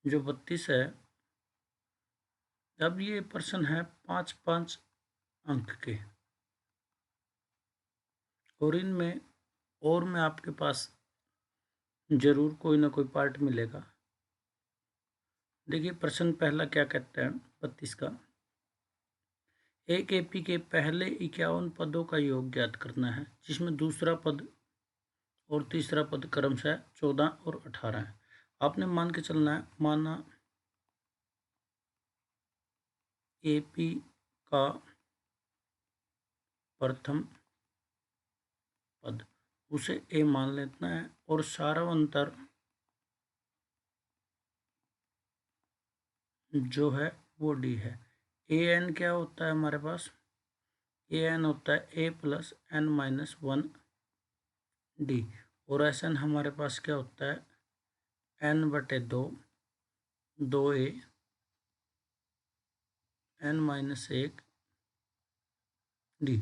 जो 32 है, अब ये प्रश्न है 5-5 अंक के, और इनमें और में आपके पास जरूर कोई ना कोई पार्ट मिलेगा। देखिए प्रश्न पहला क्या कहता है 32 का, एक एपी के पहले 51 पदों का योग ज्ञात करना है, जिसमें दूसरा पद और तीसरा पद क्रमशः 14 और 18 है। आपने मान के चलना है, माना एपी का प्रथम पद, उसे ए मान लेना है, और सारावंतर जो है वो डी है। ए एन क्या होता है हमारे पास, ए एन होता है ए प्लस एन माइनस 1 डी, और एस एन हमारे पास क्या होता है एन बटे 2 ए एन माइनस 1 डी।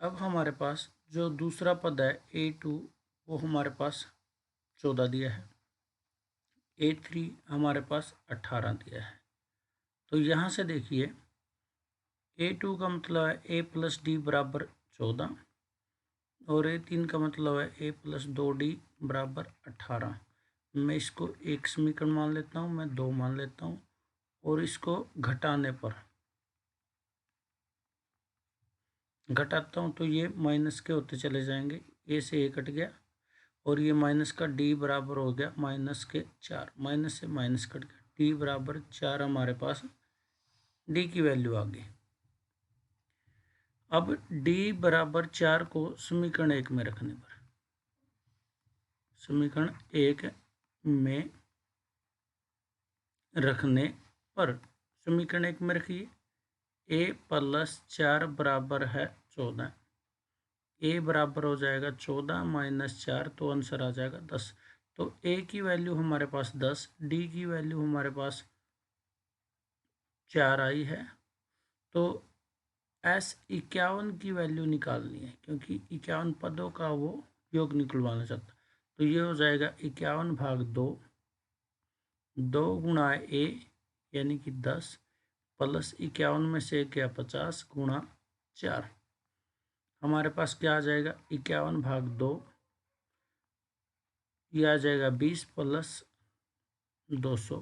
अब हमारे पास जो दूसरा पद है A2, वो हमारे पास 14 दिया है, A3 हमारे पास 18 दिया है। तो यहाँ से देखिए A2 का मतलब है A प्लस डी बराबर 14, और A3 का मतलब है A प्लस 2D बराबर 18। मैं इसको एक समीकरण मान लेता हूँ, मैं 2 मान लेता हूँ, और इसको घटाने पर घटाता हूँ तो ये माइनस के होते चले जाएंगे, ए से ए कट गया, और ये माइनस का डी बराबर हो गया माइनस के 4, माइनस से माइनस कट गया, डी बराबर 4 हमारे पास डी की वैल्यू आ गई। अब डी बराबर 4 को समीकरण 1 में रखने पर, समीकरण 1 में रखने पर, समीकरण 1 में रखिए ए प्लस 4 बराबर है 14, ए बराबर हो जाएगा 14 माइनस 4, तो आंसर आ जाएगा 10। तो ए की वैल्यू हमारे पास 10, डी की वैल्यू हमारे पास 4 आई है। तो एस 51 की वैल्यू निकालनी है, क्योंकि 51 पदों का वो योग निकलवाना चाहता। तो ये हो जाएगा 51 भाग 2, 2 गुणा ए यानी कि 10, प्लस 51 में से क्या 50 गुणा 4, हमारे पास क्या आ जाएगा 51 भाग 2, ये आ जाएगा 20 प्लस 200,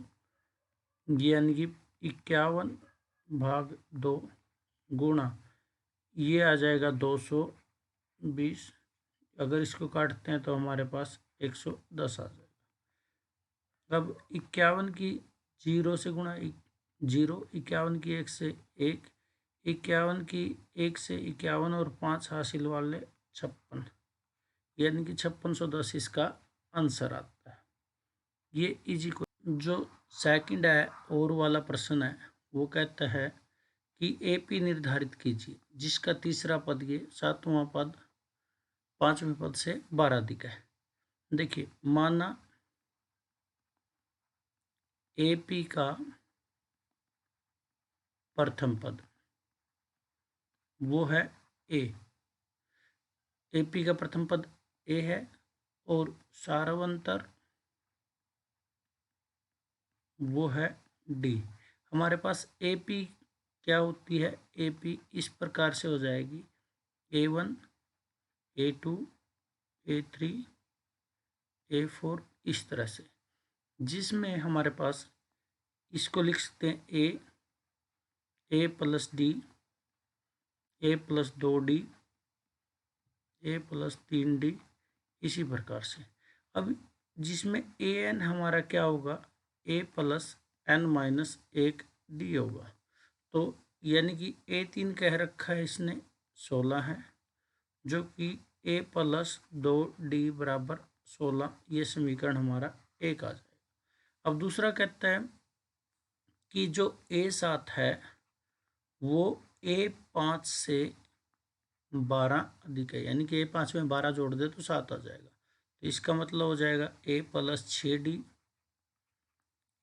यानी कि 51 भाग 2 गुणा ये आ जाएगा 220, अगर इसको काटते हैं तो हमारे पास 110 आ जाएगा। अब 51 की 0 से गुणा 0, 51 की 1 से 1, 51 की 1 से 51 और 5 हासिल वाले 56, यानी कि 5610 इसका आंसर आता है। ये इजी को जो सेकंड है और वाला प्रश्न है, वो कहता है कि एपी निर्धारित कीजिए जिसका तीसरा पद ये 7वां पद 5वें पद से 12 अधिक है। देखिए माना एपी का प्रथम पद वो है ए, एपी का प्रथम पद ए है, और सारावंतर वो है डी। हमारे पास एपी क्या होती है, एपी इस प्रकार से हो जाएगी A1 A2 A3 A4 इस तरह से, जिसमें हमारे पास इसको लिख सकते हैं ए प्लस डी, ए प्लस 2D, ए प्लस 3D, इसी प्रकार से। अब जिसमें ए एन हमारा क्या होगा ए प्लस एन माइनस 1D होगा। तो यानी कि A3 कह रखा है इसने 16 है, जो कि ए प्लस 2D बराबर 16, ये समीकरण हमारा एक आ जाएगा। अब दूसरा कहता है कि जो A7 है वो A5 से 12 अधिक है, यानी कि A5 में 12 जोड़ दे तो 7 आ जाएगा। तो इसका मतलब हो जाएगा A प्लस 6D,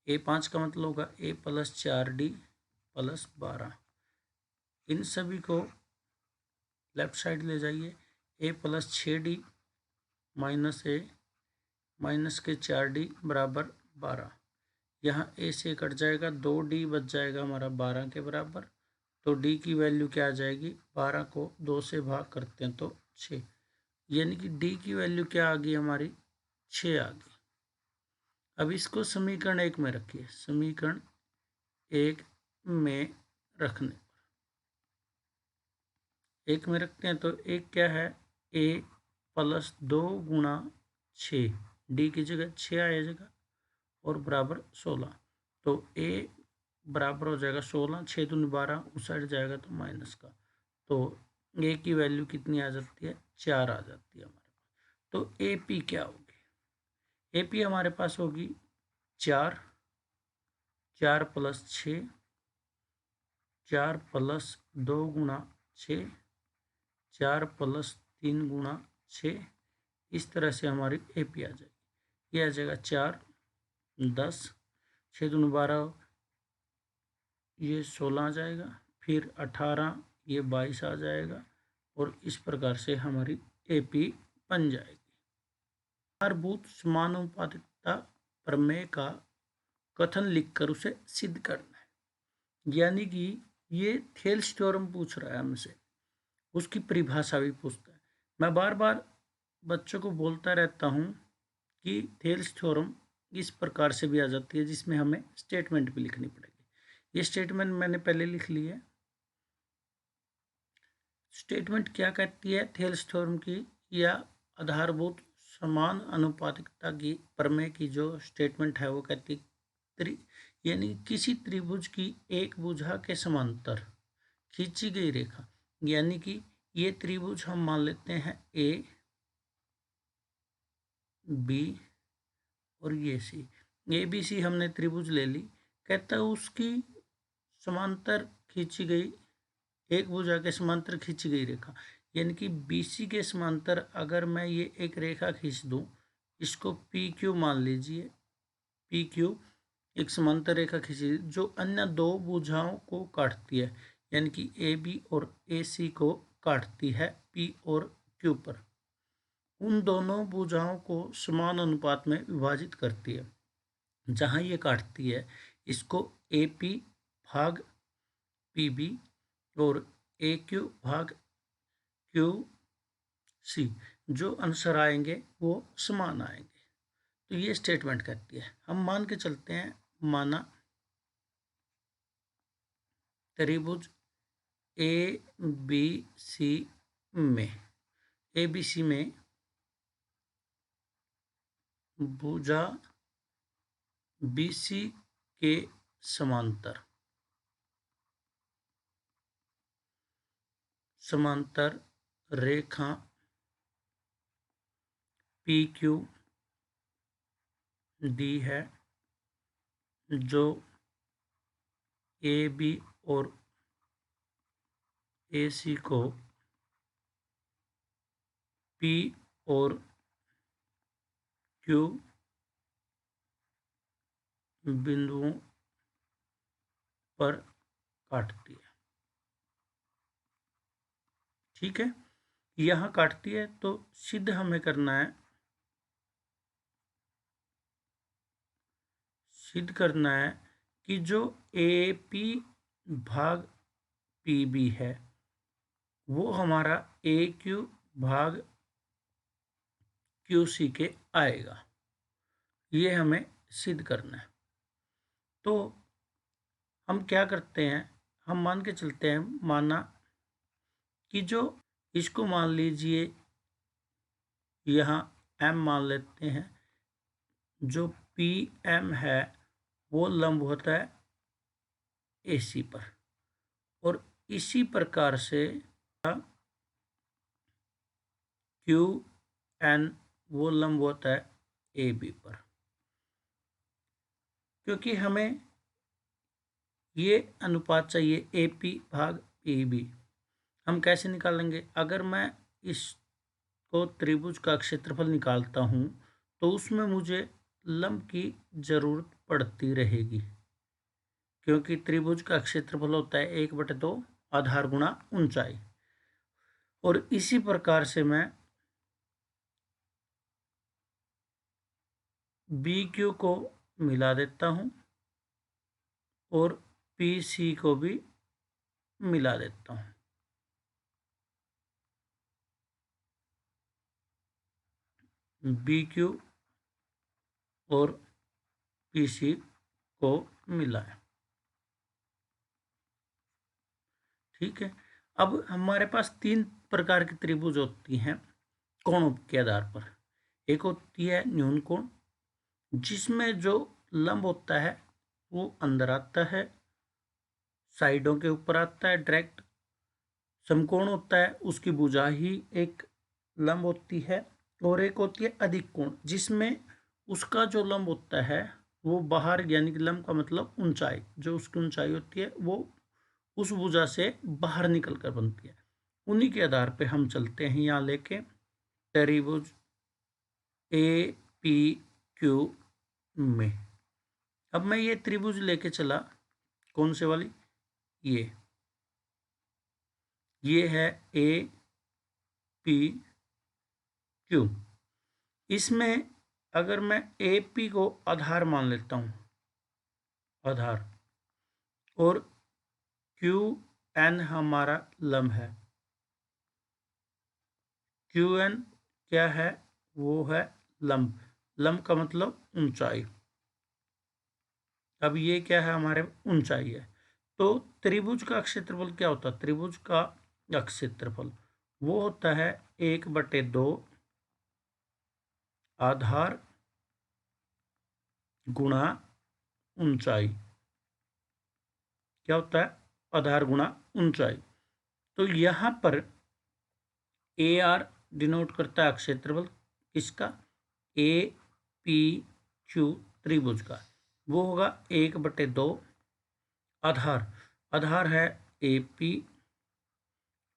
A5 का मतलब होगा A प्लस 4D प्लस 12। इन सभी को लेफ्ट साइड ले जाइए, A plus 6D minus A minus के 4D बराबर 12, यहाँ ए से कट जाएगा, 2d बच जाएगा हमारा 12 के बराबर। तो d की वैल्यू क्या आ जाएगी, 12 को 2 से भाग करते हैं तो 6, यानी कि d की वैल्यू क्या आ गई हमारी, 6 आ गई। अब इसको समीकरण 1 में रखिए, समीकरण 1 में रखने, 1 में रखते हैं तो एक क्या है, a प्लस 2 गुणा 6, d की जगह 6 आ जाएगा और बराबर 16। तो a बराबर हो जाएगा 16, 6 दूनी 12, उस साइड जाएगा तो माइनस का, तो a की वैल्यू कितनी आ जाती है, 4 आ जाती है हमारे पास। तो AP क्या होगी, AP हमारे पास होगी 4, 4 प्लस 6, 4 प्लस 2 गुणा 6, 4 प्लस 3 गुणा 6, इस तरह से हमारी AP आ जाएगी। ये आ जाएगा 4, 10, 6 दूनी 12, ये 16 आ जाएगा, फिर 18, ये 22 आ जाएगा, और इस प्रकार से हमारी AP बन जाएगी। आधारभूत समानुपातिकता प्रमेय का कथन लिखकर उसे सिद्ध करना है, यानी कि ये थेल्स थ्योरम पूछ रहा है हमसे, उसकी परिभाषा भी पूछता है। मैं बार बार बच्चों को बोलता रहता हूँ कि थेल्स थ्योरम इस प्रकार से भी आ जाती है जिसमें हमें स्टेटमेंट भी लिखनी पड़ेगी। ये स्टेटमेंट मैंने पहले लिख ली है। स्टेटमेंट क्या कहती है थेल्स थ्योरम की, या आधारभूत समान अनुपातिकता की प्रमेय की जो स्टेटमेंट है वो कहती है, यानी किसी त्रिभुज की एक भुजा के समांतर खींची गई रेखा, यानी कि ये त्रिभुज हम मान लेते हैं ए बी और ये सी, ए बी सी हमने त्रिभुज ले ली, कहता है उसकी समांतर खींची गई, एक भुजा के समांतर खींची गई रेखा, यानी कि BC के समांतर अगर मैं ये एक रेखा खींच दूं, इसको PQ मान लीजिए, PQ एक समांतर रेखा खींची जो अन्य दो भुजाओं को काटती है, यानी कि AB और AC को काटती है P और Q पर, उन दोनों भुजाओं को समान अनुपात में विभाजित करती है। जहाँ ये काटती है इसको AP भाग PB और AQ भाग QC जो अनुसार आएंगे वो समान आएंगे। तो ये स्टेटमेंट कहती है। हम मान के चलते हैं, माना त्रिभुज ABC में, ABC में भुजा BC के समांतर रेखा PQ दी है, जो AB और AC को P और Q बिंदुओं पर काटती है। ठीक है, यहाँ काटती है तो सिद्ध हमें करना है, सिद्ध करना है कि जो AP भाग PB है वो हमारा AQ भाग QC के आएगा, ये हमें सिद्ध करना है। तो हम क्या करते हैं, हम मान के चलते हैं, माना कि जो इसको मान लीजिए यहाँ M मान लेते हैं, जो PM है वो लंब होता है AC पर, और इसी प्रकार से QN वो लंब होता है AB पर। क्योंकि हमें ये अनुपात चाहिए AP भाग PB, हम कैसे निकालेंगे, अगर मैं इसको त्रिभुज का क्षेत्रफल निकालता हूँ तो उसमें मुझे लंब की जरूरत पड़ती रहेगी, क्योंकि त्रिभुज का क्षेत्रफल होता है 1/2 आधार गुणा ऊंचाई। और इसी प्रकार से मैं BQ को मिला देता हूँ, और पी सी को भी मिला देता हूँ। बी क्यू और पी सी को मिलाएं। ठीक है। अब हमारे पास तीन प्रकार की त्रिभुज होती हैं कोणों के आधार पर। एक होती है न्यून कोण, जिसमें जो लंब होता है वो अंदर आता है, साइडों के ऊपर आता है डायरेक्ट। समकोण होता है, उसकी भुजा ही एक लंब होती है। और एक होती है अधिक कोण, जिसमें उसका जो लंब होता है वो बाहर, यानी कि लंब का मतलब ऊंचाई, जो उसकी ऊंचाई होती है वो उस भुजा से बाहर निकल कर बनती है। उन्हीं के आधार पे हम चलते हैं यहाँ लेके त्रिभुज ए पी क्यू में। अब मैं ये त्रिभुज लेके चला, कौन से वाली, ये है ए पी क्यू। इसमें अगर मैं ए पी को आधार मान लेता हूँ, आधार, और क्यू एन हमारा लंब है। क्यू एन क्या है, वो है लंब, लंब का मतलब ऊंचाई। अब ये क्या है, हमारे ऊंचाई है। तो त्रिभुज का क्षेत्रफल क्या होता है, त्रिभुज का क्षेत्रफल वो होता है 1/2 आधार गुणा ऊंचाई। क्या होता है, आधार गुणा ऊंचाई। तो यहां पर ए आर डिनोट करता है क्षेत्रफल किसका, ए पी क्यू त्रिभुज का। वो होगा 1/2 आधार, आधार है ए पी,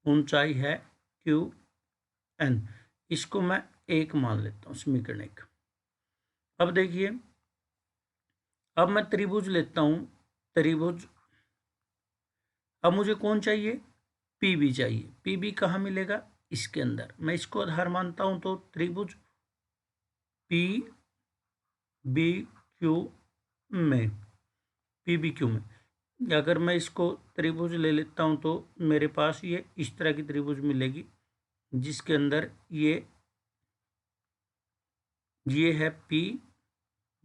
ऊंचाई है क्यू एन। इसको मैं एक मान लेता हूँ, समीकरण एक। अब देखिए, अब मैं त्रिभुज लेता हूँ, त्रिभुज। अब मुझे कौन चाहिए, पी बी चाहिए। पी बी कहाँ मिलेगा, इसके अंदर। मैं इसको आधार मानता हूँ, तो त्रिभुज पी बी क्यू में, पी बी क्यू में अगर मैं इसको त्रिभुज ले लेता हूँ तो मेरे पास ये इस तरह की त्रिभुज मिलेगी, जिसके अंदर ये है पी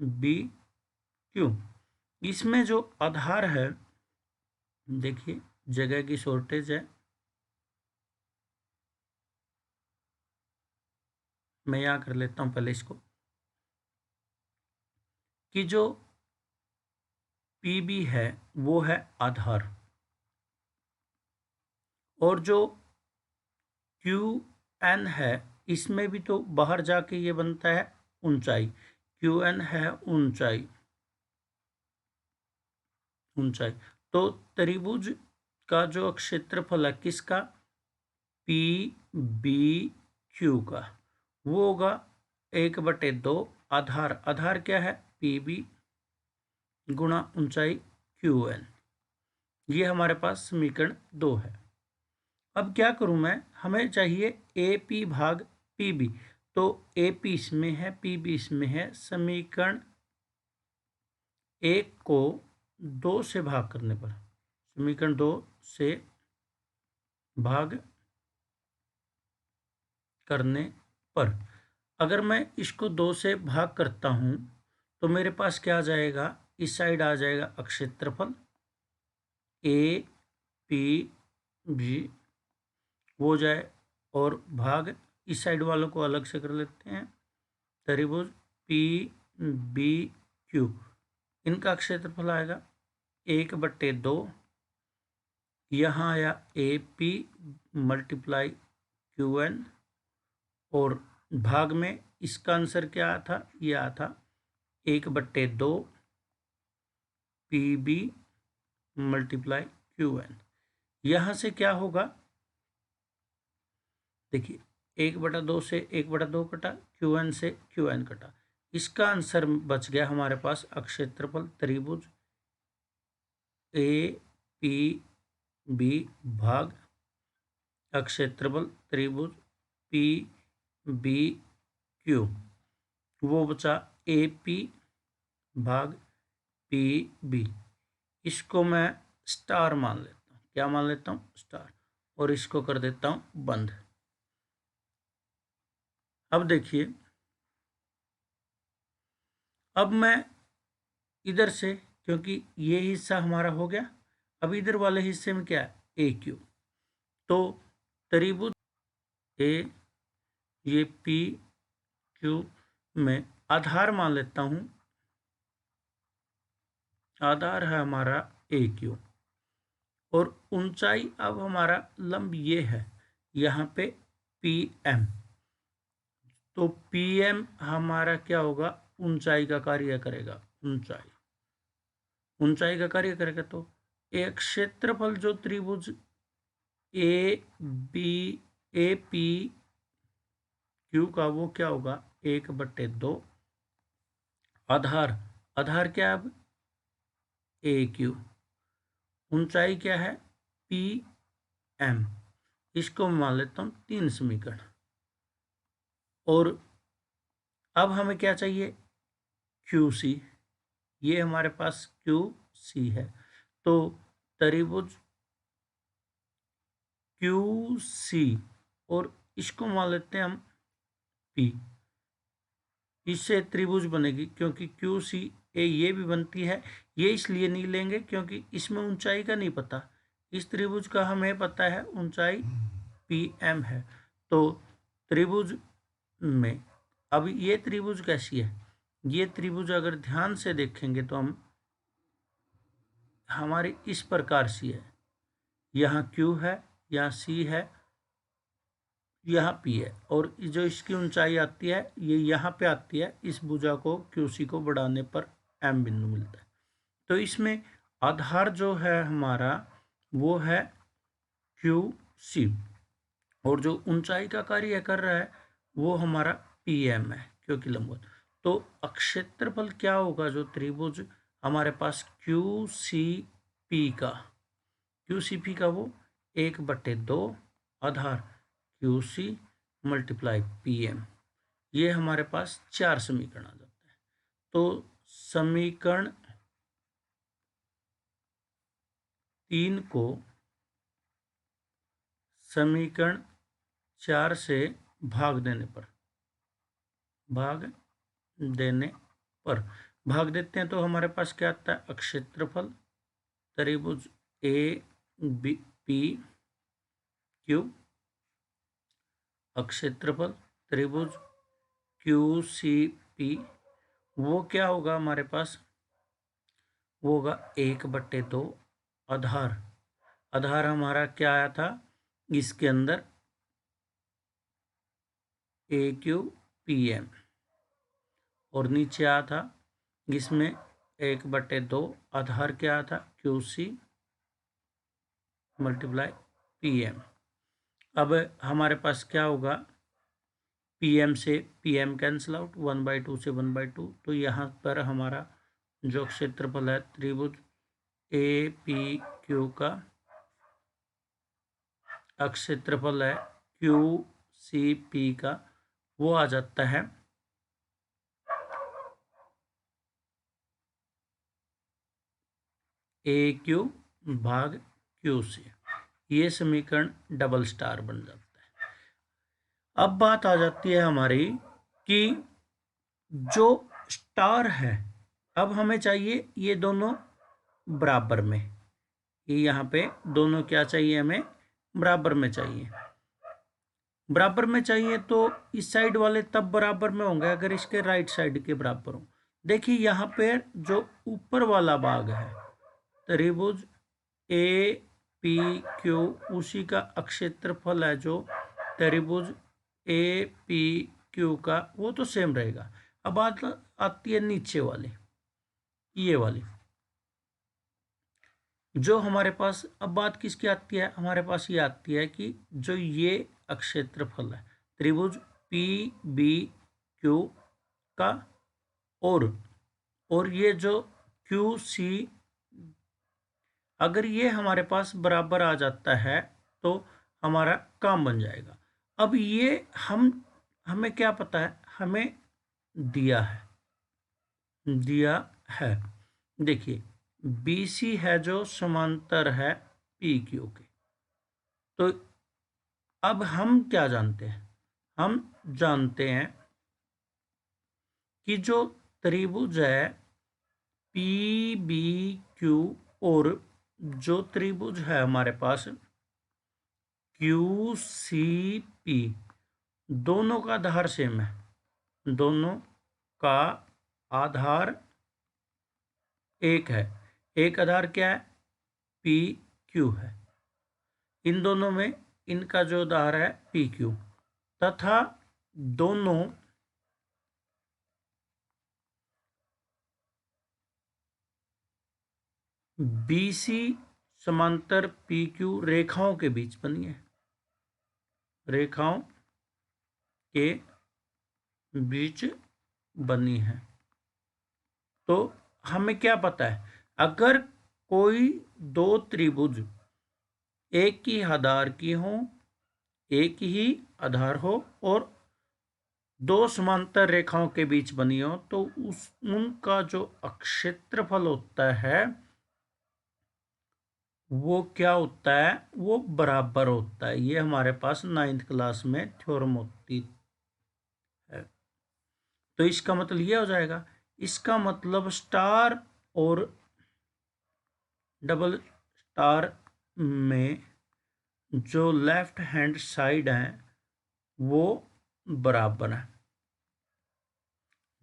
बी क्यू। इसमें जो आधार है, देखिए जगह की शॉर्टेज है, मैं यहाँ कर लेता हूँ पहले इसको, कि जो पी बी है वो है आधार, और जो क्यू एन है इसमें भी तो बाहर जाके ये बनता है ऊंचाई। क्यू एन है ऊंचाई, ऊंचाई। तो त्रिभुज का जो क्षेत्रफल है किसका, पी बी क्यू का, वो होगा 1/2 आधार, आधार क्या है पी बी गुणा ऊंचाई क्यू एन। ये हमारे पास समीकरण 2 है। अब क्या करूं मैं, हमें चाहिए ए पी भाग पी बी। तो ए पी इसमें है, पी बी इसमें है। समीकरण 1 को 2 से भाग करने पर, समीकरण 2 से भाग करने पर, अगर मैं इसको 2 से भाग करता हूं तो मेरे पास क्या आ जाएगा, इस साइड आ जाएगा क्षेत्रफल ए पी बी हो जाए, और भाग इस साइड वालों को अलग से कर लेते हैं, त्रिभुज पी बी क्यू, इनका क्षेत्रफल आएगा 1/2। यहाँ आया A P multiply Q N, और भाग में इसका आंसर क्या आया था, ये आया था 1/2 P B multiply Q N. यहाँ से क्या होगा, देखिए 1/2 से 1/2 कटा, क्यू एन से क्यू एन कटा, इसका आंसर बच गया हमारे पास क्षेत्रफल त्रिभुज ए पी बी भाग क्षेत्रफल त्रिभुज पी बी क्यू, वो बचा ए पी भाग पी बी। इसको मैं स्टार मान लेता हूँ। क्या मान लेता हूँ? स्टार। और इसको कर देता हूँ बंद। अब देखिए, अब मैं इधर से, क्योंकि ये हिस्सा हमारा हो गया, अब इधर वाले हिस्से में क्या है? ए क्यू। तो त्रिभुज ए, ये पी क्यू में आधार मान लेता हूं, आधार है हमारा ए क्यू, और ऊंचाई अब हमारा लंब ये है, यहाँ पे पी एम। तो पी एम हमारा क्या होगा? ऊंचाई का कार्य करेगा। ऊंचाई का कार्य करेगा। तो एक क्षेत्रफल जो त्रिभुज A B A P Q का, वो क्या होगा? 1/2। आधार, आधार क्या है अब? A Q. ऊंचाई क्या है? P M. इसको मान लेता हूँ 3 समीकरण। और अब हमें क्या चाहिए? Q C. ये हमारे पास क्यू सी है। तो त्रिभुज क्यू सी, और इसको मान लेते हैं हम पी। इससे त्रिभुज बनेगी, क्योंकि क्यू सी ए ये भी बनती है। ये इसलिए नहीं लेंगे क्योंकि इसमें ऊंचाई का नहीं पता। इस त्रिभुज का हमें पता है ऊंचाई पी एम है। तो त्रिभुज में अब ये त्रिभुज कैसी है? ये त्रिभुज अगर ध्यान से देखेंगे तो हम हमारी इस प्रकार सी है। यहाँ क्यू है, यहाँ सी है, यहाँ पी है, और जो इसकी ऊंचाई आती है ये यहाँ पे आती है। इस भुजा को क्यू सी को बढ़ाने पर एम बिंदु मिलता है। तो इसमें आधार जो है हमारा वो है क्यू सी, और जो ऊंचाई का कार्य कर रहा है वो हमारा पी एम है, क्योंकि लंबवत। तो क्षेत्रफल क्या होगा जो त्रिभुज हमारे पास क्यू सी पी का, क्यू सी पी का, वो 1/2 आधार Q C multiply P M. ये हमारे पास 4 समीकरण आ जाता है। तो समीकरण 3 को समीकरण 4 से भाग देने पर, भाग देते हैं तो हमारे पास क्या आता है? क्षेत्रफल त्रिभुज ए बी पी क्यू, क्षेत्रफल त्रिभुज क्यू सी पी, वो क्या होगा हमारे पास? वो होगा 1/2 आधार। आधार हमारा क्या आया था इसके अंदर? ए क्यू पी एम। और नीचे आया था इसमें 1/2 आधार क्या आया था? Q C multiply P M. अब हमारे पास क्या होगा? पी एम से पी एम कैंसिल आउट, 1/2 से 1/2। तो यहाँ पर हमारा जो क्षेत्रफल है त्रिभुज ए पी क्यू का, क्षेत्रफल है क्यू सी पी का, वो आ जाता है ए क्यू भाग क्यू सी। ये समीकरण डबल स्टार बन जाता है। अब बात आ जाती है हमारी कि जो स्टार है, अब हमें चाहिए ये दोनों बराबर में। ये यहाँ पे दोनों क्या चाहिए? हमें बराबर में चाहिए। बराबर में चाहिए तो इस साइड वाले तब बराबर में होंगे अगर इसके राइट साइड के बराबर हो। देखिए यहाँ पे जो ऊपर वाला भाग है त्रिभुज ए पी क्यू, उसी का क्षेत्रफल है जो त्रिभुज ए पी क्यू का, वो तो सेम रहेगा। अब बात आती है नीचे वाली, ये वाली जो हमारे पास, अब बात किसकी आती है? हमारे पास ये आती है कि जो ये क्षेत्रफल है त्रिभुज पी बी क्यू का, और ये जो क्यू सी, अगर ये हमारे पास बराबर आ जाता है तो हमारा काम बन जाएगा। अब ये हमें क्या पता है? हमें दिया है। देखिए बी सी है जो समांतर है पी क्यू के। तो अब हम क्या जानते हैं? हम जानते हैं कि जो त्रिभुज है पी बी क्यू और जो त्रिभुज है हमारे पास क्यू सी पी, दोनों का आधार सेम है। दोनों का आधार एक है। एक आधार क्या है? पी क्यू है। इन दोनों में इनका जो आधार है पी क्यू, तथा दोनों बी सी समांतर पी क्यू रेखाओं के बीच बनी है। रेखाओं के बीच बनी है। तो हमें क्या पता है? अगर कोई दो त्रिभुज एक ही आधार की हो, एक ही आधार हो और दो समांतर रेखाओं के बीच बनी हो, तो उनका जो क्षेत्रफल होता है वो क्या होता है? वो बराबर होता है। ये हमारे पास 9th क्लास में थ्योरम होती है। तो इसका मतलब ये हो जाएगा, इसका मतलब स्टार और डबल स्टार में जो लेफ्ट हैंड साइड है वो बराबर है।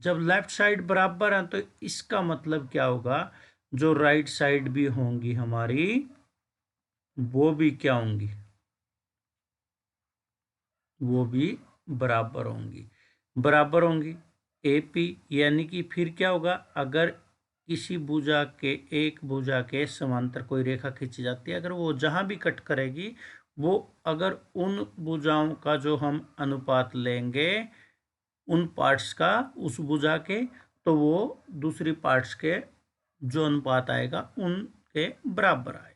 जब लेफ्ट साइड बराबर है तो इसका मतलब क्या होगा? जो राइट साइड भी होंगी हमारी वो भी क्या होंगी? वो भी बराबर होंगी। बराबर होंगी एपी, यानी कि फिर क्या होगा? अगर किसी भुजा के, एक भुजा के समांतर कोई रेखा खींची जाती है, अगर वो जहां भी कट करेगी, वो अगर उन भुजाओं का जो हम अनुपात लेंगे उन पार्ट्स का उस भुजा के, तो वो दूसरी पार्ट्स के जो अनुपात आएगा उनके बराबर आएगा।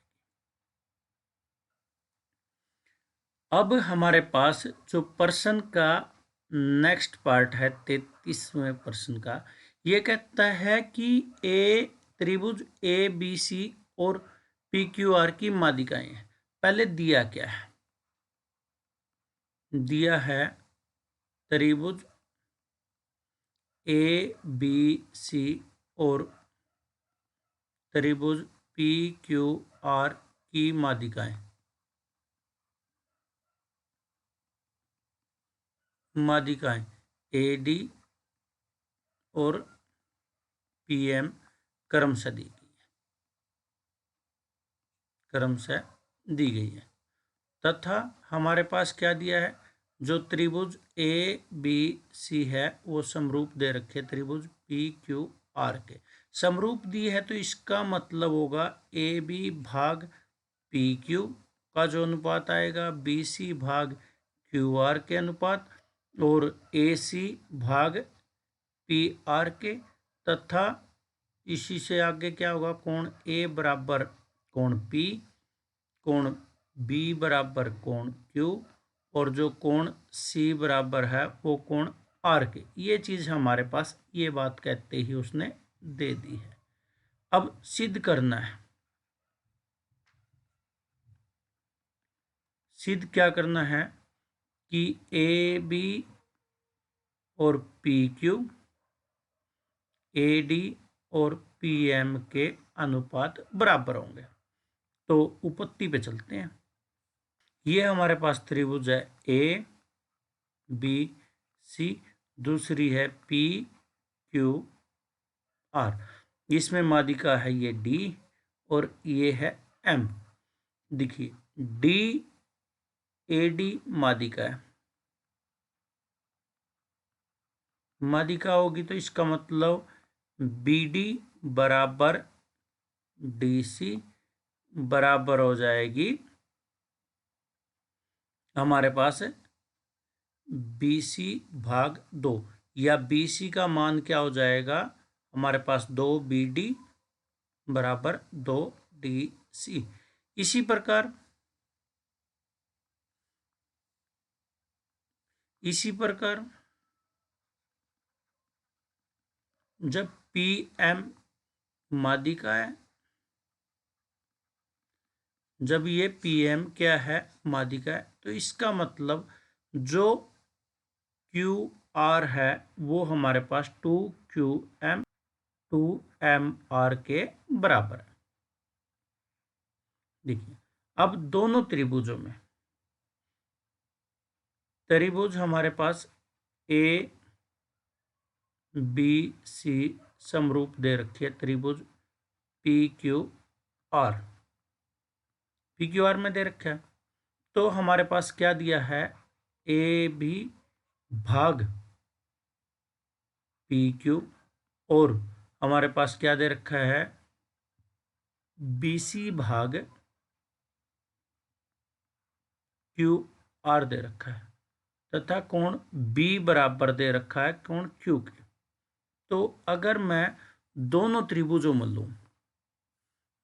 अब हमारे पास जो प्रश्न का नेक्स्ट पार्ट है 33वें प्रश्न का, ये कहता है कि ए त्रिभुज ए बी सी और पी क्यू आर की माध्यिकाएं हैं। पहले दिया क्या है? दिया है त्रिभुज ए बी सी और त्रिभुज पी क्यू आर की माध्यिकाएं। माध्यिकाएं ए डी और पी एम क्रमशः दी गई है। क्रमशः दी गई है। तथा हमारे पास क्या दिया है? जो त्रिभुज ए बी सी है वो समरूप दे रखे त्रिभुज पी क्यू आर के। समरूप दी है तो इसका मतलब होगा ए बी भाग पी क्यू का जो अनुपात आएगा बी सी भाग क्यू आर के अनुपात, और ए सी भाग पी आर के, तथा इसी से आगे क्या होगा? कोण ए बराबर कोण पी, कोण बी बराबर कोण क्यू, और जो कोण सी बराबर है वो कोण आर के। ये चीज हमारे पास ये बात कहते ही उसने दे दी है। अब सिद्ध करना है। सिद्ध क्या करना है? कि ए बी और पी क्यू ए डी और पी एम के अनुपात बराबर होंगे। तो उपपत्ति पे चलते हैं। ये हमारे पास त्रिभुज है ए बी सी, दूसरी है पी क्यू आर, इसमें माध्यिका है ये डी और ये है एम। देखिए डी ए डी माध्यिका है। माध्यिका होगी तो इसका मतलब बी डी बराबर डी सी बराबर हो जाएगी हमारे पास बी सी भाग 2, या बी सी का मान क्या हो जाएगा? हमारे पास 2 बी डी बराबर 2 डी सी। इसी प्रकार जब पी एम माध्यिका है जब ये PM क्या है, माध्यिका है, तो इसका मतलब जो QR है वो हमारे पास 2MR के बराबर है। देखिए अब दोनों त्रिभुजों में, त्रिभुज हमारे पास ABC समरूप दे रखी है, त्रिभुज PQR में दे रखा है। तो हमारे पास क्या दिया है, AB भाग PQ, और हमारे पास क्या दे रखा है, BC भाग QR दे रखा है, तथा कोण B बराबर दे रखा है कोण Q के। तो अगर मैं दोनों त्रिभुजों में लूं,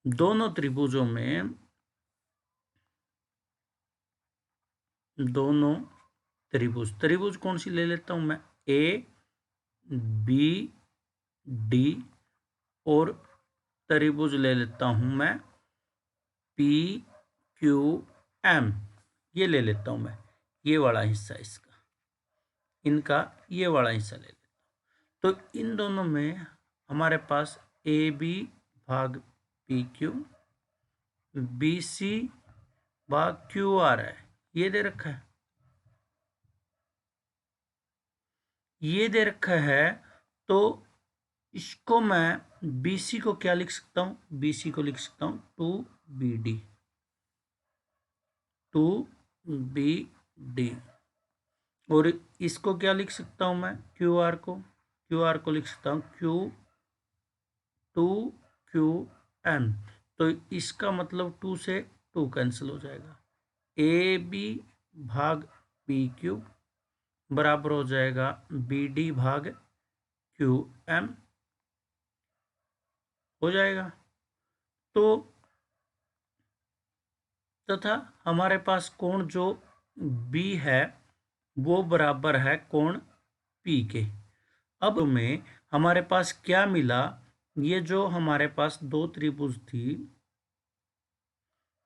दोनों त्रिभुजों में दोनों त्रिभुज कौन सी ले लेता हूं मैं, ABD, और त्रिभुज ले लेता हूं मैं PQM, ये ले लेता हूं मैं, ये वाला हिस्सा इसका, इनका ये वाला हिस्सा ले लेता हूं। तो इन दोनों में हमारे पास AB भाग PQ, BC भाग QR है, ये दे रखा है, ये दे रखा है। तो इसको मैं BC को क्या लिख सकता हूं, BC को लिख सकता हूं 2BD, और इसको क्या लिख सकता हूं मैं, QR को लिख सकता हूं 2QM। तो इसका मतलब 2 से 2 कैंसिल हो जाएगा, AB भाग PQ बराबर हो जाएगा BD भाग QM हो जाएगा। तो तथा हमारे पास कोण जो B है वो बराबर है कोण P के। अब में हमारे पास क्या मिला, ये जो हमारे पास दो त्रिभुज थी,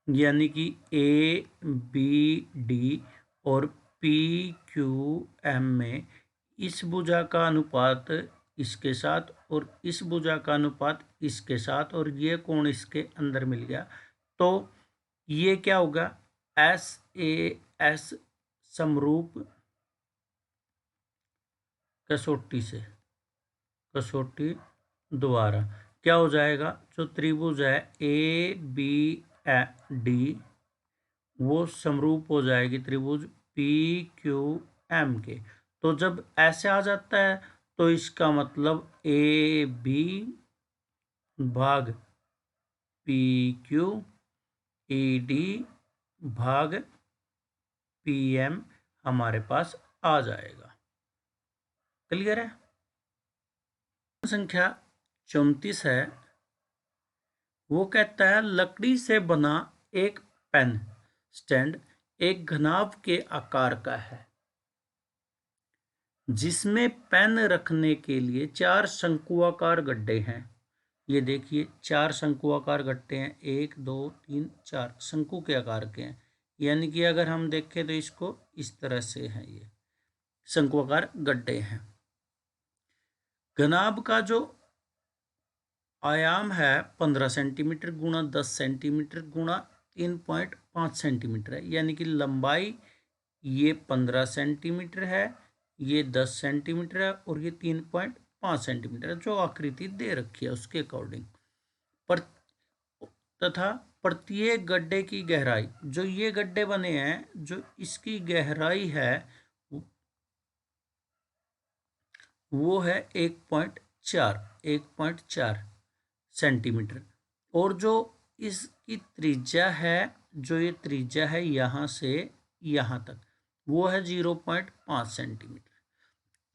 यानी कि ABD और PQM में इस भुजा का अनुपात इसके साथ और इस भुजा का अनुपात इसके साथ, और ये कोण इसके अंदर मिल गया, तो ये क्या होगा, SAS समरूप कसौटी द्वारा क्या हो जाएगा, जो त्रिभुज है ABD वो समरूप हो जाएगी त्रिभुज PQM के। तो जब ऐसे आ जाता है तो इसका मतलब AB भाग PQ, ED भाग PM हमारे पास आ जाएगा। क्लियर है। संख्या 34 है, वो कहता है लकड़ी से बना एक पेन स्टैंड एक घनाभ के आकार का है, जिसमें पेन रखने के लिए 4 शंकुआकार गड्ढे हैं। ये देखिए 4 शंकुआकार गड्ढे हैं, 1 2 3 4 शंकु के आकार के हैं, यानी कि अगर हम देखें तो इसको इस तरह से है, ये शंकुआकार गड्ढे हैं। घनाभ का जो आयाम है 15 सेंटीमीटर गुणा 10 सेंटीमीटर गुणा 3.5 सेंटीमीटर है, यानी कि लंबाई ये 15 सेंटीमीटर है, ये 10 सेंटीमीटर है, और ये 3.5 सेंटीमीटर है, जो आकृति दे रखी है उसके अकॉर्डिंग। पर तथा प्रत्येक गड्ढे की गहराई, जो ये गड्ढे बने हैं, जो इसकी गहराई है वो है 1.4 सेंटीमीटर, और जो इसकी त्रिज्या है, जो ये त्रिज्या है यहाँ से यहाँ तक, वो है 0.5 सेंटीमीटर।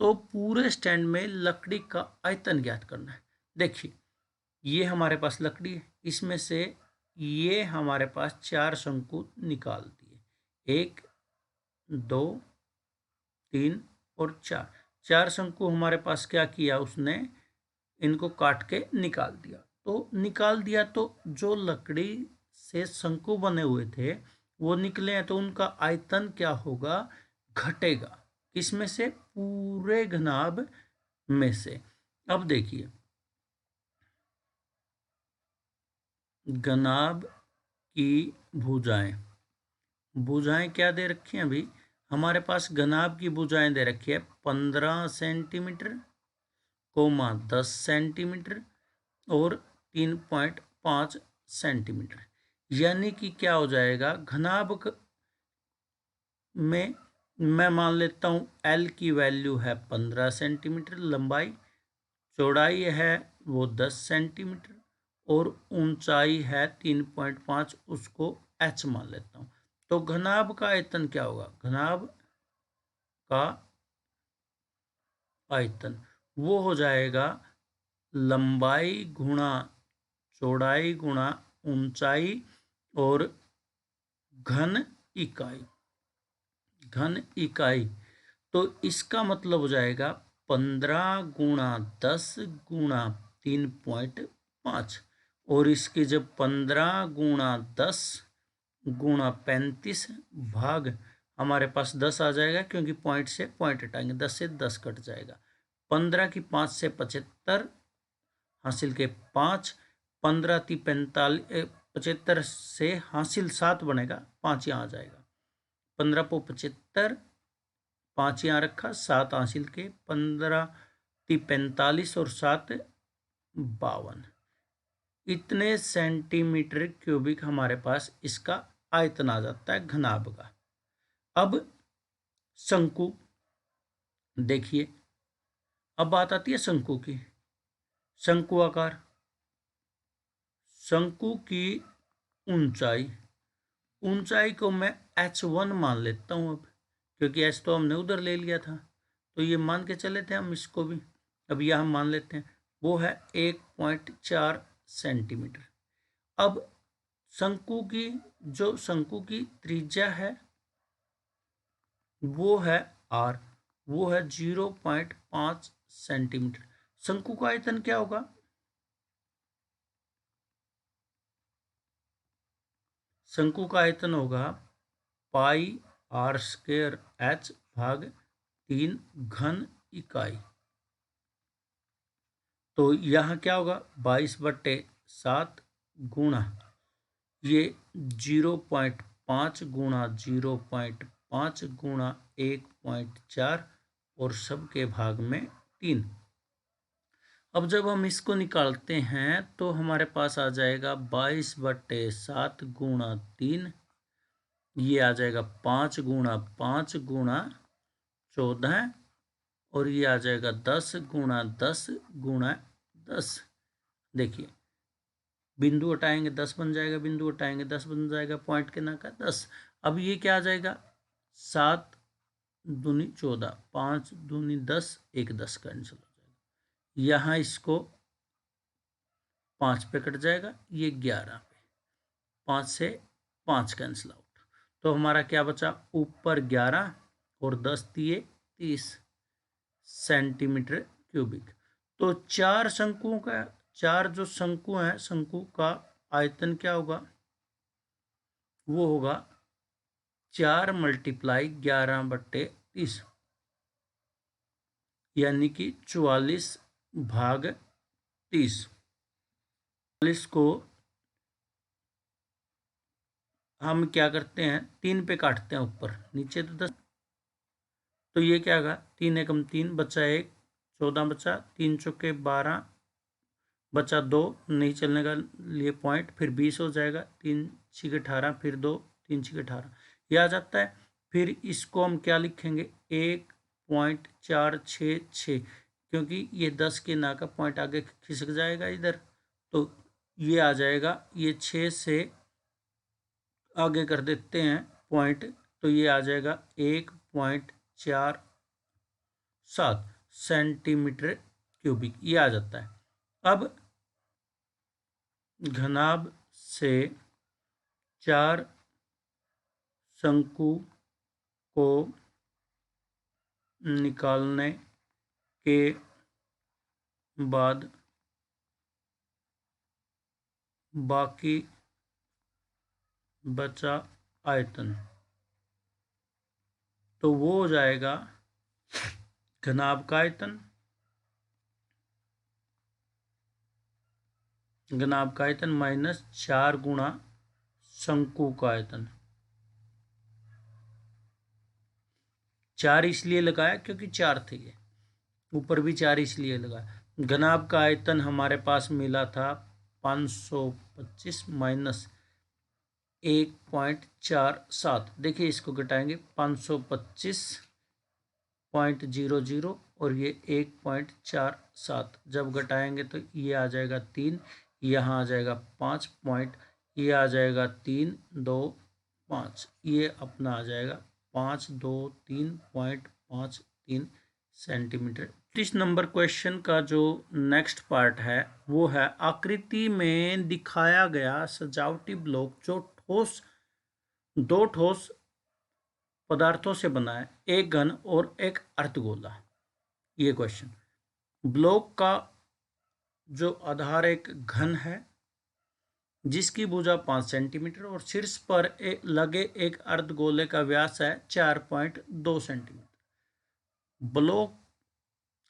तो पूरे स्टैंड में लकड़ी का आयतन ज्ञात करना है। देखिए ये हमारे पास लकड़ी है, इसमें से ये हमारे पास 4 शंकु निकाल दिए, 1 2 3 और 4 शंकु हमारे पास क्या किया उसने, इनको काट के निकाल दिया। तो जो लकड़ी से शंकु बने हुए थे वो निकले हैं, तो उनका आयतन क्या होगा, घटेगा। किसमें से, पूरे घनाभ में से। अब देखिए घनाभ की भुजाएं, भुजाएं क्या दे रखी हैं अभी हमारे पास, घनाभ की भुजाएं दे रखी है 15 सेंटीमीटर, 10 सेंटीमीटर और 3.5 सेंटीमीटर। यानी कि क्या हो जाएगा, घनाभ में मैं मान लेता हूं L की वैल्यू है 15 सेंटीमीटर लंबाई, चौड़ाई है वो 10 सेंटीमीटर और ऊंचाई है 3.5, उसको H मान लेता हूं। तो घनाभ का आयतन क्या होगा, घनाभ का आयतन वो हो जाएगा लंबाई गुणा चौड़ाई गुणा ऊंचाई और घन इकाई, घन इकाई। तो इसका मतलब हो जाएगा 15 गुणा 10 गुणा 3.5, और इसके जब 15 गुणा 10 गुणा 35 भाग हमारे पास 10 आ जाएगा, क्योंकि पॉइंट से पॉइंट हटाएंगे, 10 से 10 कट जाएगा। 15 की 5 से 75 हासिल के 5, 15 ती 45, 75 से हासिल 7 बनेगा, 5 यहाँ आ जाएगा। 15 को 75, 5 यहाँ रखा, 7 हासिल के, 15 ती 45 और 7 52, इतने सेंटीमीटर क्यूबिक हमारे पास इसका आयतन आ जाता है घनाभ का। अब शंकु देखिए, अब बात आती है शंकु की। शंकु आकार, शंकु की ऊंचाई, ऊंचाई को मैं h1 मान लेता हूं अब, क्योंकि h तो हमने उधर ले लिया था, तो ये मान के चले थे हम इसको भी, अब यह हम मान लेते हैं, वो है 1.4 सेंटीमीटर। अब शंकु की जो शंकु की त्रिज्या है वो है r, वो है 0.5 सेंटीमीटर। शंकु का आयतन क्या होगा, शंकु का आयतन होगा पाई r स्क्वायर h भाग 3 घन इकाई। तो यहाँ क्या होगा, 22/7 गुणा ये 0.5 गुणा 0.5 गुणा 1.4 और सबके भाग में 3। अब जब हम इसको निकालते हैं तो हमारे पास आ जाएगा 22/7 गुणा 3, ये आ जाएगा 5 गुणा 5 गुणा 14, और ये आ जाएगा 10 गुणा 10 गुणा 10। देखिए बिंदु हटाएंगे 10 बन जाएगा, बिंदु हटाएंगे 10 बन जाएगा, पॉइंट के ना का 10। अब ये क्या आ जाएगा, 7 दूनी 14, 5 दूनी 10, 1 10 कैंसिल हो जाएगा। यहाँ इसको 5 पे कट जाएगा, ये 11 पे, 5 से 5 कैंसिल आउट। तो हमारा क्या बचा, ऊपर 11 और 10 दिए 30 सेंटीमीटर क्यूबिक। तो चार शंकुओं का, चार जो शंकु हैं, शंकु का आयतन क्या होगा, वो होगा 4 × 11/30, यानी कि 44/30। 44 को हम क्या करते हैं, 3 पे काटते हैं, ऊपर नीचे तो 10, तो ये क्या होगा, 3 एकम 3 बचा 1, 14 बचा, 3 चौके 12 बचा 2, नहीं चलने का लिए पॉइंट, फिर 20 हो जाएगा, 3 छिक 18, फिर 2 3 छिक 18, ये आ जाता है। फिर इसको हम क्या लिखेंगे, 1.466, क्योंकि ये 10 के ना का पॉइंट आगे खिसक जाएगा इधर, तो ये आ जाएगा, ये 6 से आगे कर देते हैं पॉइंट, तो ये आ जाएगा 1.47 सेंटीमीटर क्यूबिक, ये आ जाता है। अब घनाभ से चार शंकु को निकालने के बाद बाकी बचा आयतन, तो वो हो जाएगा घनाभ का आयतन, घनाभ का आयतन माइनस 4 गुणा शंकु का आयतन। 4 इसलिए लगाया क्योंकि 4 थे, ये ऊपर भी 4 इसलिए लगाया। घनाभ का आयतन हमारे पास मिला था 525 माइनस 1.47। देखिए इसको घटाएंगे, 525.00 और ये 1.47, जब घटाएंगे तो ये आ जाएगा 3, यहाँ आ जाएगा 5 पॉइंट, ये आ जाएगा 3 2 5, ये अपना आ जाएगा 523.53 सेंटीमीटर। 30 नंबर क्वेश्चन का जो नेक्स्ट पार्ट है वो है आकृति में दिखाया गया सजावटी ब्लॉक जो दो ठोस पदार्थों से बना है, एक घन और एक अर्धगोला। ये क्वेश्चन, ब्लॉक का जो आधार एक घन है जिसकी भुजा 5 सेंटीमीटर और शीर्ष पर लगे एक अर्धगोले का व्यास है 4.2 सेंटीमीटर। ब्लॉक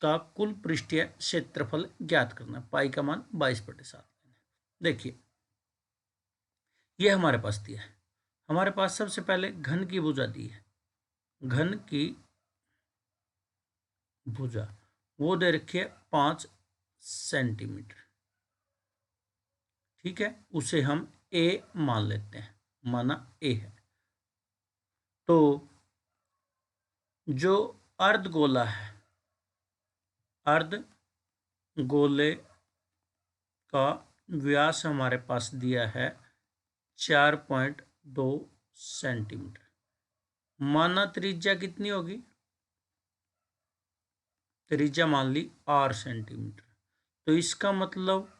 का कुल पृष्ठीय क्षेत्रफल ज्ञात करना, पाई का मान 22/7। देखिए ये हमारे पास दिया है, हमारे पास सबसे पहले घन की भुजा दी है, घन की भुजा वो दे रखी है 5 सेंटीमीटर, ठीक है, उसे हम ए मान लेते हैं, माना ए है। तो जो अर्धगोला है, अर्धगोले का व्यास हमारे पास दिया है 4.2 सेंटीमीटर, माना त्रिज्या कितनी होगी, त्रिज्या मान ली 8 सेंटीमीटर। तो इसका मतलब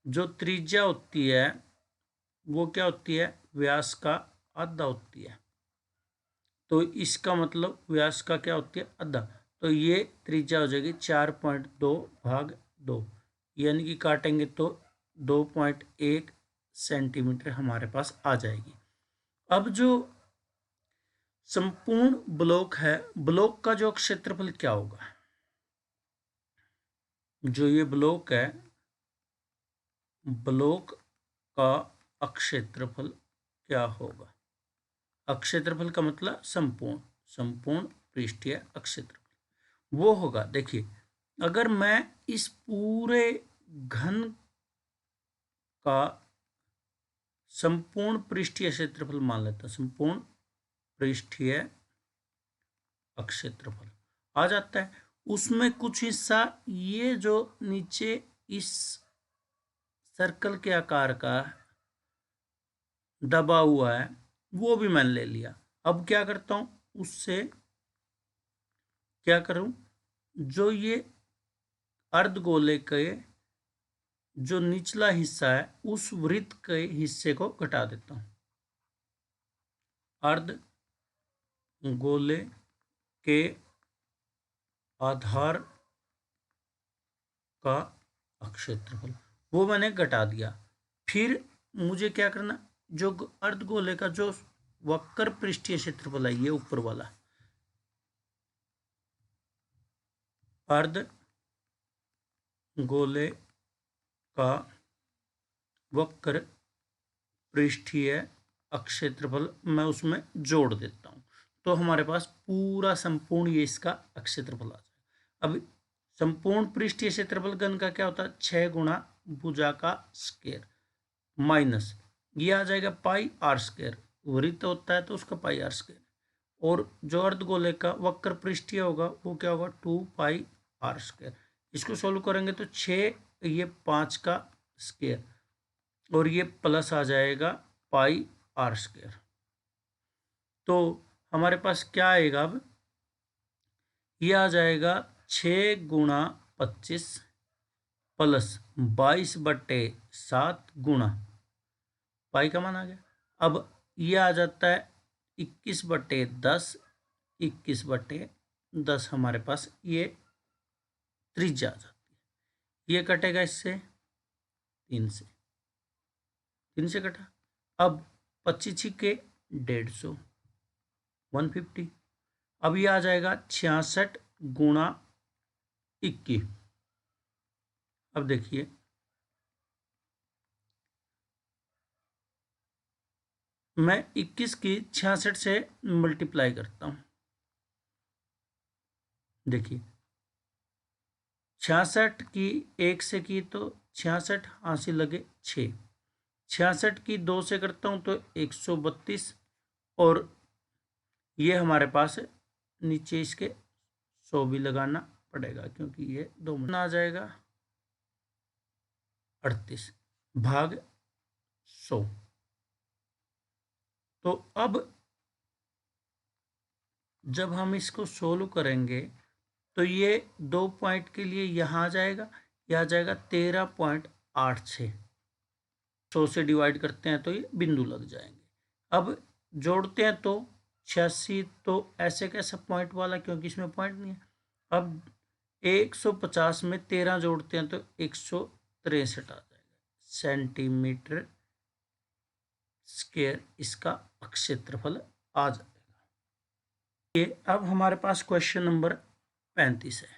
जो त्रिज्या होती है वो क्या होती है, व्यास का आधा होती है। तो इसका मतलब व्यास का क्या होती है, आधा। तो ये त्रिज्या हो जाएगी 4.2 भाग 2, यानी कि काटेंगे तो 2.1 सेंटीमीटर हमारे पास आ जाएगी। अब जो संपूर्ण ब्लॉक है, ब्लॉक का जो क्षेत्रफल क्या होगा, जो ये ब्लॉक है, ब्लॉक का अक्षेत्रफल क्या होगा, अक्षेत्रफल का मतलब संपूर्ण पृष्ठीय अक्षेत्रफल वो होगा। देखिए अगर मैं इस पूरे घन का संपूर्ण पृष्ठीय क्षेत्रफल मान लेता हूं, संपूर्ण पृष्ठीय अक्षेत्रफल आ जाता है, उसमें कुछ हिस्सा ये जो नीचे इस सर्कल के आकार का दबा हुआ है वो भी मैंने ले लिया। अब क्या करता हूं, उससे क्या करूं, जो ये अर्धगोले के जो निचला हिस्सा है उस वृत्त के हिस्से को घटा देता हूं। अर्धगोले के आधार का क्षेत्रफल वो मैंने घटा दिया। फिर मुझे क्या करना, जो अर्धगोले का जो वक्र पृष्ठीय क्षेत्रफल है, ये ऊपर वाला अर्धगोले का वक्र पृष्ठीय क्षेत्रफल मैं उसमें जोड़ देता हूं, तो हमारे पास पूरा संपूर्ण ये इसका क्षेत्रफल आ जाएगा। अब संपूर्ण पृष्ठीय क्षेत्रफल घन का क्या होता है, 6 गुणा भुजा का स्क्वायर माइनस ये आ जाएगा पाई आर स्क्वायर, वृत्त होता है तो उसका पाई आर स्क्वायर, और जो अर्धगोले का वक्र पृष्ठीय होगा वो क्या होगा 2 पाई आर स्क्वायर। इसको सोल्व करेंगे तो 6 ये 5 का स्क्वायर और ये प्लस आ जाएगा पाई आर स्क्वायर। तो हमारे पास क्या आएगा, अब ये आ जाएगा 6 गुणा 25 प्लस 22/7 गुणा पाई का मान आ गया। अब ये आ जाता है 21/10, 21/10 हमारे पास ये त्रिज्या आ जाती है। ये कटेगा इससे 3 से कटा। अब 25 के 150, 150। अब ये आ जाएगा 66 गुणा 21। अब देखिए मैं 21 की 66 से मल्टीप्लाई करता हूं। देखिए 66 की 1 से की तो 66 हासिल लगे 6, 66 की 2 से करता हूं तो 132, और ये हमारे पास नीचे इसके 100 भी लगाना पड़ेगा क्योंकि ये 2 में आ जाएगा 38 भाग 100। तो अब जब हम इसको सोल्व करेंगे तो ये 2 पॉइंट के लिए यहाँ आ जाएगा, यह आ जाएगा 13.86। 100 से डिवाइड करते हैं तो ये बिंदु लग जाएंगे। अब जोड़ते हैं तो 86, तो ऐसे कैसा पॉइंट वाला, क्योंकि इसमें पॉइंट नहीं है। अब 150 में 13 जोड़ते हैं तो 163 आ जाएगा सेंटीमीटर स्क्वायर, इसका क्षेत्रफल आ जाएगा। ये अब हमारे पास क्वेश्चन नंबर 35 है।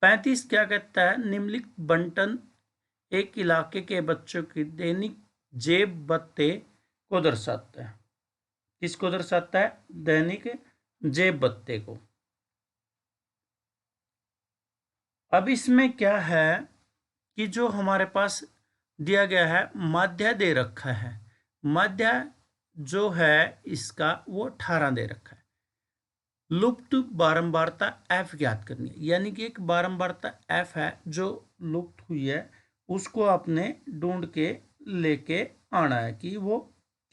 35 क्या कहता है, निम्नलिखित बंटन एक इलाके के बच्चों की दैनिक जेब बत्ते को दर्शाता है। किसको दर्शाता है, दैनिक जेब बत्ते को। अब इसमें क्या है कि जो हमारे पास दिया गया है माध्य दे रखा है, माध्य जो है इसका वो 18 दे रखा है। लुप्त बारंबारता f ज्ञात करनी है, यानी कि एक बारंबारता f है जो लुप्त हुई है, उसको आपने ढूंढ के लेके आना है कि वो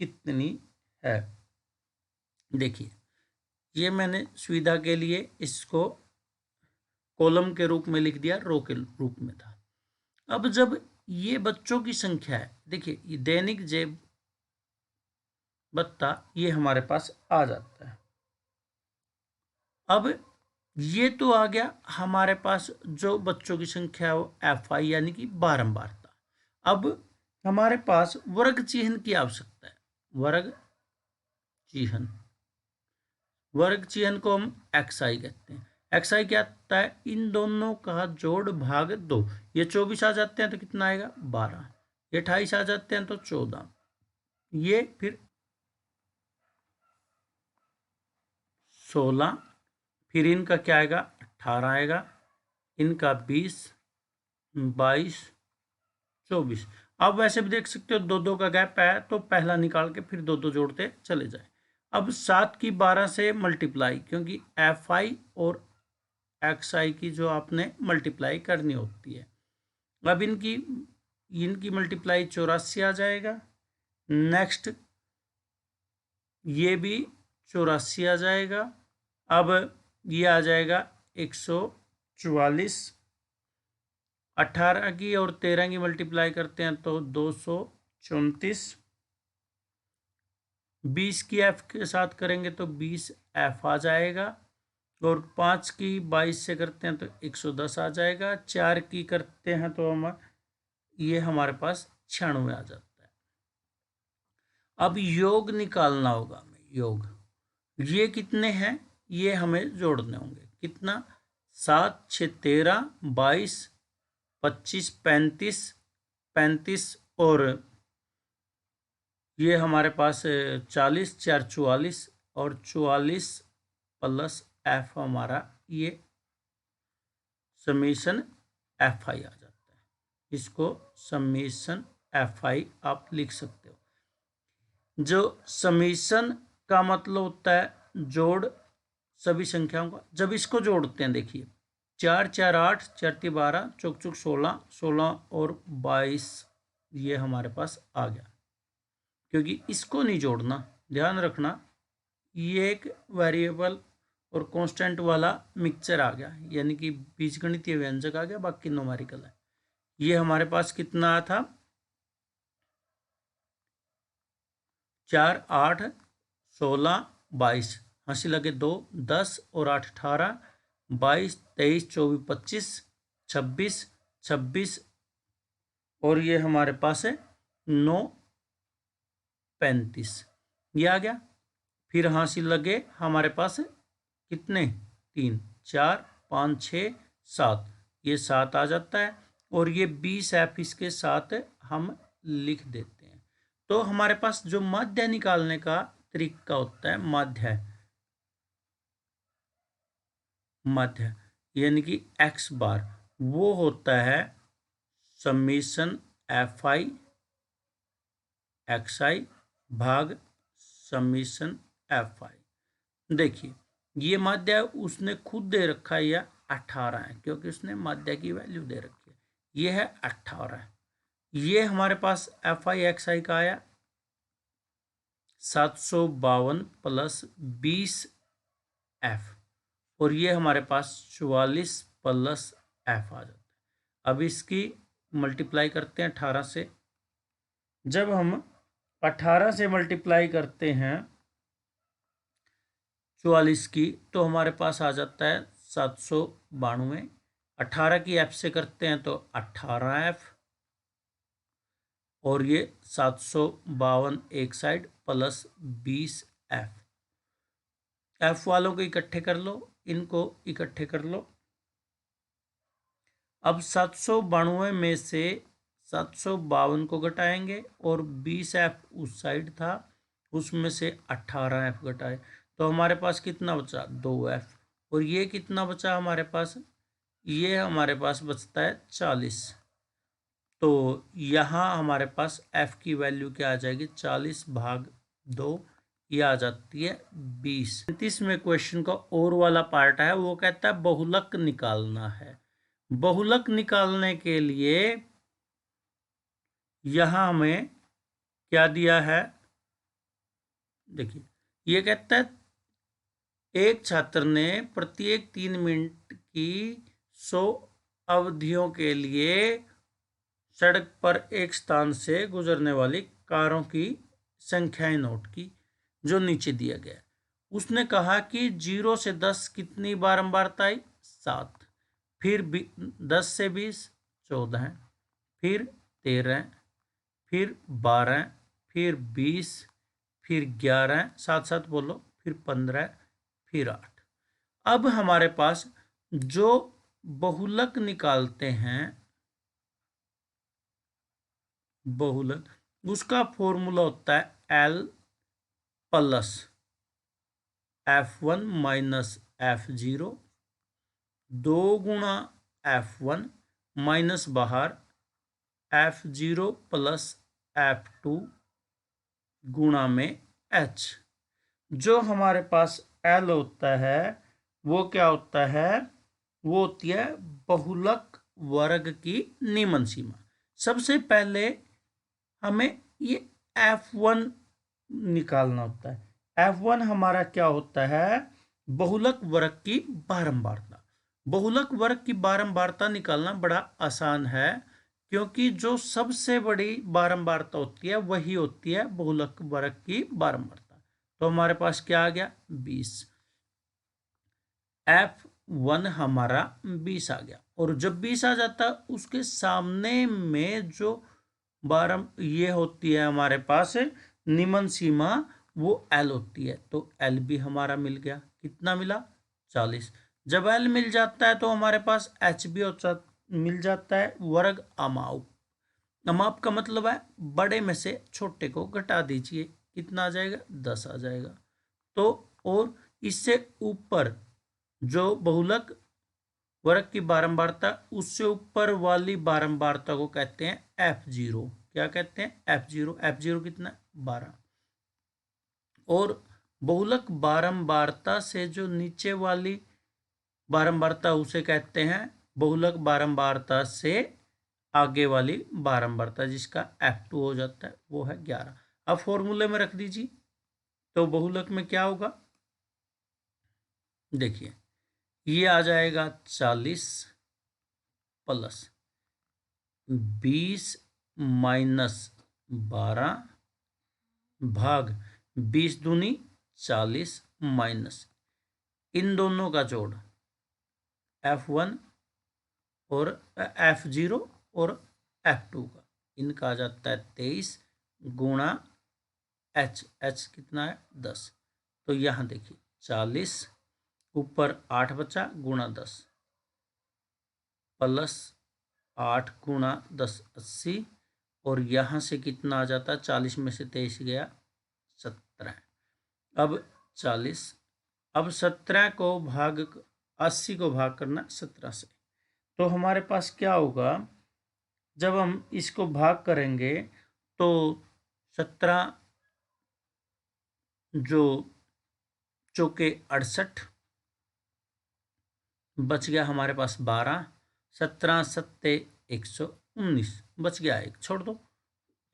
कितनी है। देखिए ये मैंने सुविधा के लिए इसको कॉलम के रूप में लिख दिया, रो के रूप में था। अब जब ये बच्चों की संख्या है, देखिए ये दैनिक जेब बत्ता ये हमारे पास आ जाता है। अब ये तो आ गया हमारे पास जो बच्चों की संख्या है वो एफ आई यानी कि बारंबारता। अब हमारे पास वर्ग चिन्ह की आवश्यकता है, वर्ग चिन्ह, वर्ग चिन्ह को हम एक्स आई कहते हैं। एक्स आई क्या आता है, इन दोनों का जोड़ भाग 2। ये 24 आ जाते हैं तो कितना आएगा 12, ये 28 आ जाते हैं तो 14, ये फिर 16, फिर इनका क्या आएगा 18 आएगा, इनका 20, 22, 24। अब वैसे भी देख सकते हो 2-2 का गैप है तो पहला निकाल के फिर 2-2 जोड़ते चले जाए। अब 7 की 12 से मल्टीप्लाई, क्योंकि एफ आई और एक्स आई की जो आपने मल्टीप्लाई करनी होती है। अब इनकी मल्टीप्लाई 84 आ जाएगा। नेक्स्ट ये भी 84 आ जाएगा। अब ये आ जाएगा 144, 18 की और 13 की मल्टीप्लाई करते हैं तो 234, 20 की एफ के साथ करेंगे तो 20 एफ आ जाएगा, और 5 की 22 से करते हैं तो 110 आ जाएगा। 4 की करते हैं तो हम ये हमारे पास 96 आ जाता है। अब योग निकालना होगा हमें, योग ये कितने हैं ये हमें जोड़ने होंगे। कितना, 7, 6, 13, 22, 25, 35, 35 और ये हमारे पास 40, 4, 44 और 44 प्लस एफ हमारा ये समीशन एफ आई आ जाता है। इसको समीशन एफ आई आप लिख सकते हो। जो समीशन का मतलब होता है जोड़ सभी संख्याओं का। जब इसको जोड़ते हैं देखिए 4, 4, 8, 4, 3, 12, चौक चौक 16, 16 और 22 ये हमारे पास आ गया। क्योंकि इसको नहीं जोड़ना, ध्यान रखना ये एक वेरिएबल और कांस्टेंट वाला मिक्सचर आ गया, यानी कि बीजगणितीय व्यंजक आ गया, बाकी न्यूमेरिकल है। ये हमारे पास कितना आया था 4, 8, 16, 22, हंसी लगे 2, 10 और 8, 18, 22, 23, 24, 25, 26, 26 और ये हमारे पास है 9 35, ये आ गया। फिर हासिल लगे हमारे पास कितने, 3 4 5 6 7, ये 7 आ जाता है और ये 20f इसके साथ हम लिख देते हैं। तो हमारे पास जो माध्य निकालने का तरीका होता है, माध्य यानी कि x बार, वो होता है समीशन fi xi भाग समीशन fi। देखिए ये माध्य उसने खुद दे रखा है, यह 18 है क्योंकि उसने माध्य की वैल्यू दे रखी है, ये है 18। ये हमारे पास fi xi का आया 752 प्लस 20f और ये हमारे पास 44 प्लस f आ जाता है। अब इसकी मल्टीप्लाई करते हैं 18 से। जब हम 18 से मल्टीप्लाई करते हैं 44 की, तो हमारे पास आ जाता है 792। 18 की f से करते हैं तो 18f और ये 752 एक साइड प्लस 20f। f वालों को इकट्ठे कर लो, इनको इकट्ठे कर लो। अब 792 में से 752 को घटाएंगे और 20f उस साइड था, उसमें से 18f घटाए तो हमारे पास कितना बचा, 2f। और ये कितना बचा हमारे पास, ये हमारे पास बचता है 40। तो यहाँ हमारे पास f की वैल्यू क्या आ जाएगी, 40 भाग 2, ये आ जाती है 20। 35 में क्वेश्चन का और वाला पार्ट है, वो कहता है बहुलक निकालना है। बहुलक निकालने के लिए यहां हमें क्या दिया है, देखिए ये कहता है एक छात्र ने प्रत्येक 3 मिनट की 100 अवधियों के लिए सड़क पर एक स्थान से गुजरने वाली कारों की संख्याएं नोट की जो नीचे दिया गया। उसने कहा कि 0 से 10 कितनी बारंबारता आई, 7, फिर 10 से 20 14, फिर 13, फिर 12, फिर 20, फिर 11, साथ साथ बोलो, फिर 15, फिर 8। अब हमारे पास जो बहुलक निकालते हैं, बहुलक, उसका फॉर्मूला होता है L plus F1 minus F0, 2 गुणा F1 माइनस बाहर F0 प्लस F2 गुणा में H। जो हमारे पास L होता है वो क्या होता है, वो होती है बहुलक वर्ग की निम्न सीमा। सबसे पहले हमें ये F1 निकालना होता है। F1 हमारा क्या होता है, बहुलक वर्ग की बारंबारता। बहुलक वर्ग की बारंबारता निकालना बड़ा आसान है क्योंकि जो सबसे बड़ी बारंबारता होती है वही होती है बहुलक वर्ग की बारंबारता। तो हमारे पास क्या आ गया, 20। F1 हमारा 20 आ गया और जब 20 आ जाता है उसके सामने में जो ये होती है हमारे पास निम्न सीमा, वो L होती है। तो L भी हमारा मिल गया, कितना मिला, 40। जब L मिल जाता है तो हमारे पास H भी मिल जाता है, वर्ग अमाप। अमाप का मतलब है बड़े में से छोटे को घटा दीजिए, कितना आ जाएगा, 10 आ जाएगा। तो और इससे ऊपर जो बहुलक वर्ग की बारंबारता, उससे ऊपर वाली बारंबारता को कहते हैं F0। क्या कहते हैं, F0। F0 कितना, 12। और बहुलक बारंबारता से जो नीचे वाली बारंबारता उसे कहते हैं बहुलक बारंबारता से आगे वाली बारंबारता, जिसका F2 हो जाता है, वो है 11। अब फॉर्मूले में रख दीजिए तो बहुलक में क्या होगा, देखिए ये आ जाएगा 40 प्लस 20 माइनस 12 भाग 20 दूनी 40 माइनस इन दोनों का जोड़ F1 और F0 और F2 का, इनका आ जाता है 23 गुणा एच कितना है 10। तो यहाँ देखिए 40 ऊपर 8 बचा गुणा 10 प्लस 8 गुणा 10 80 और यहाँ से कितना आ जाता है 40 में से 23 गया 17। अब 40 अब 17 को भाग 80 को भाग करना 17 से। तो हमारे पास क्या होगा जब हम इसको भाग करेंगे तो 17 जो चौके 68 बच गया हमारे पास 12 17 सत्ते 119 बच गया एक छोड़ दो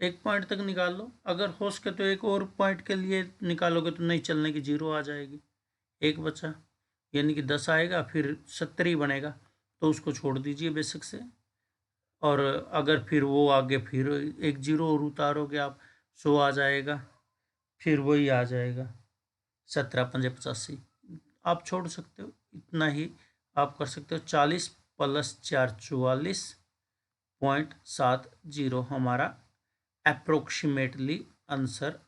एक पॉइंट तक निकाल लो। अगर हो सके तो एक और पॉइंट के लिए निकालोगे तो नहीं चलने की 0 आ जाएगी। एक बचा यानी कि 10 आएगा फिर 70 ही बनेगा तो उसको छोड़ दीजिए बेशक से। और अगर फिर वो आगे फिर एक 0 और उतारोगे आप 100 आ जाएगा फिर वही आ जाएगा 17 पंजे 85। आप छोड़ सकते हो इतना ही आप कर सकते हो। 40 प्लस 4 44.70 हमारा अप्रोक्सीमेटली आंसर